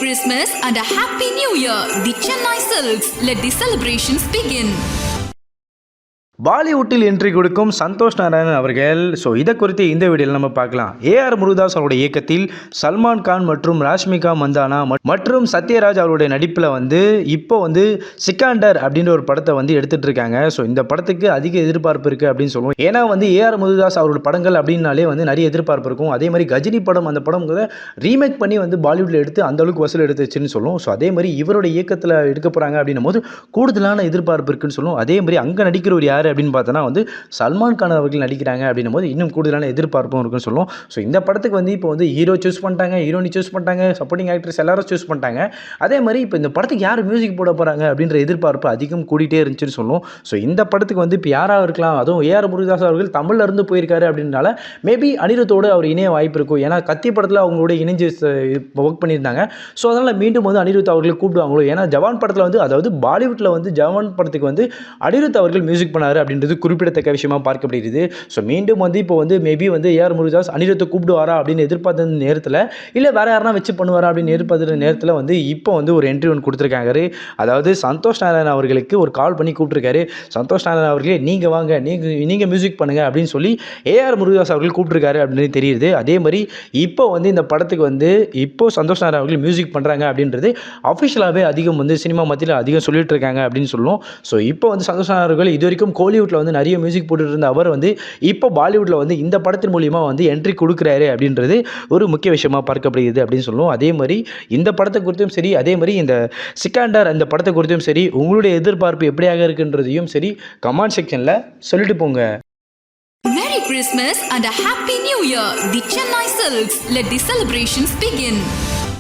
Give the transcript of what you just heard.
Christmas and a Happy New Year! The Chennai Silks. Let the celebrations begin. பாலிவுட்டில் entry கொடுக்கும் சந்தோஷ் நாராயணன் அவர்கள். So இதை குறித்து இந்த வீடியோவில் நம்ம பார்க்கலாம். ஏஆர் முருகதாஸ் அவருடைய இயக்கத்தில் சல்மான் கான் மற்றும் ராஷ்மிகா மந்தானா மற்றும் சத்யராஜ் அவருடைய நடிப்பில் இப்போ சிக்காண்டர் அப்படின்ற ஒரு படத்தை எடுத்துட்டு இருக்காங்க. ஸோ இந்த படத்துக்கு அதிக எதிர்பார்ப்பு இருக்குது அப்படின்னு சொல்லுவோம். ஏன்னா ஏஆர் முருகதாஸ் அவரோட படங்கள் அப்படின்னாலே நிறைய எதிர்பார்ப்பு இருக்கும். அதே மாதிரி கஜினி படம், அந்த படம் ரீமேக் பண்ணி பாலிவுட்டில் எடுத்து அந்த அளவுக்கு வசூல் எடுத்துச்சுன்னு சொல்லுவோம். ஸோ அதே மாதிரி இவருடைய இயக்கத்தில் எடுக்க போகிறாங்க அப்படின்னும் போது கூடுதலான எதிர்பார்ப்பு இருக்குன்னு சொல்லுவோம். அதே மாதிரி அங்கே நடிக்கிறவர் யார் அப்படின்னு பார்த்தோன்னா சல்மான் கான் அவர்கள் நடிக்கிறாங்க அப்படின்னும் போது இன்னும் கூடுதலான எதிர்பார்ப்பும் இருக்குன்னு சொல்லுவோம். ஸோ இந்த படத்துக்கு இப்போ ஹீரோ சூஸ் பண்ணிட்டாங்க, ஹீரோனி சூஸ் பண்ணிட்டாங்க, சப்போர்ட்டிங் ஆக்ட்ரஸ் எல்லாரும் சூஸ் பண்ணிட்டாங்க. அதே மாதிரி இப்போ இந்த படத்துக்கு யார் மியூசிக் போட போகிறாங்க அப்படின்ற எதிர்பார்ப்பு அதிகம் கூடிட்டே இருந்துச்சுன்னு சொல்லுவோம். ஸோ இந்த படத்துக்கு இப்போ யாராக இருக்கலாம், அதுவும் ஏஆர் முருகதாஸ் அவர்கள் தமிழில் இருந்து போயிருக்காரு அப்படின்னால மேபி அனிருத்தோடு அவர் இணைய வாய்ப்பு இருக்கும். ஏன்னா கத்தி படத்தில் அவங்களோட இணைஞ்சு ஒர்க் பண்ணியிருந்தாங்க. ஸோ அதனால் மீண்டும் அனிருத் அவர்கள் கூப்பிடுவாங்களோ. ஏன்னா ஜவான் படத்தில் அதாவது பாலிவுட்டில் ஜவான் படத்துக்கு அனிருத் அவர்கள் மியூசிக் பண்ணார் அப்படின்றது குறிப்பிடத்தக்க விஷயமா பார்க்கப்படுகிறது. ஸோ மீண்டும் இப்போ மேபி ஏஆர் முருகதாஸ் அனிருத்தை கூப்பிடுவாரா அப்படின்னு எதிர்பார்த்த நேரத்தில், இல்லை வேற யாரா வச்சு பண்ணுவாரா அப்படின்னு எதிர்பார்த்த நேரத்தில் இப்போ ஒரு என்ட்ரி ஒன்று கொடுத்துருக்காங்க. அதாவது சந்தோஷ் நாராயணன் அவர்களுக்கு ஒரு கால் பண்ணி கூப்பிட்டுருக்காரு. சந்தோஷ் நாராயணன் அவர்களே நீங்கள் வாங்க, நீங்கள் மியூசிக் பண்ணுங்க அப்படின்னு சொல்லி ஏஆர் முருகதாஸ் அவர்கள் கூப்பிட்டுருக்காரு அப்படின்னு தெரியுது. அதே மாதிரி இப்போ இந்த படத்துக்கு இப்போ சந்தோஷ் நாராயணன் அவர்கள் மியூசிக் பண்ணுறாங்க அப்படின்றது அஃபிஷியலாகவே அதிகம் சினிமா மத்தியில் அதிகம் சொல்லிட்டு இருக்காங்க அப்படின்னு சொல்லுவோம். ஸோ இப்போ சந்தோஷ் நாராயணன் அவர்கள் இது வரைக்கும் கோலிவுட்டில் நிறைய மியூசிக் போட்டுட்டு இருந்த அவர் இப்போ பாலிவுட்டில் இந்த படத்தின் மூலியமாக என்ட்ரி கொடுக்குறாரு அப்படின்றது ஒரு முக்கிய விஷயமா பார்க்கப்படுகிறது அப்படின்னு சொல்லுவோம். அதே மாதிரி இந்த படத்தை குறித்தும் சரி, அதே மாதிரி இந்த சிக்காண்டர் அந்த படத்தை குறித்தும் சரி, உங்களுடைய எதிர்பார்ப்பு எப்படியாக இருக்குன்றதையும் சரி கமெண்ட் செக்ஷனில் சொல்லிட்டு போங்க. Merry Christmas and a Happy New Year! The Chennai Silks. Let the celebrations begin.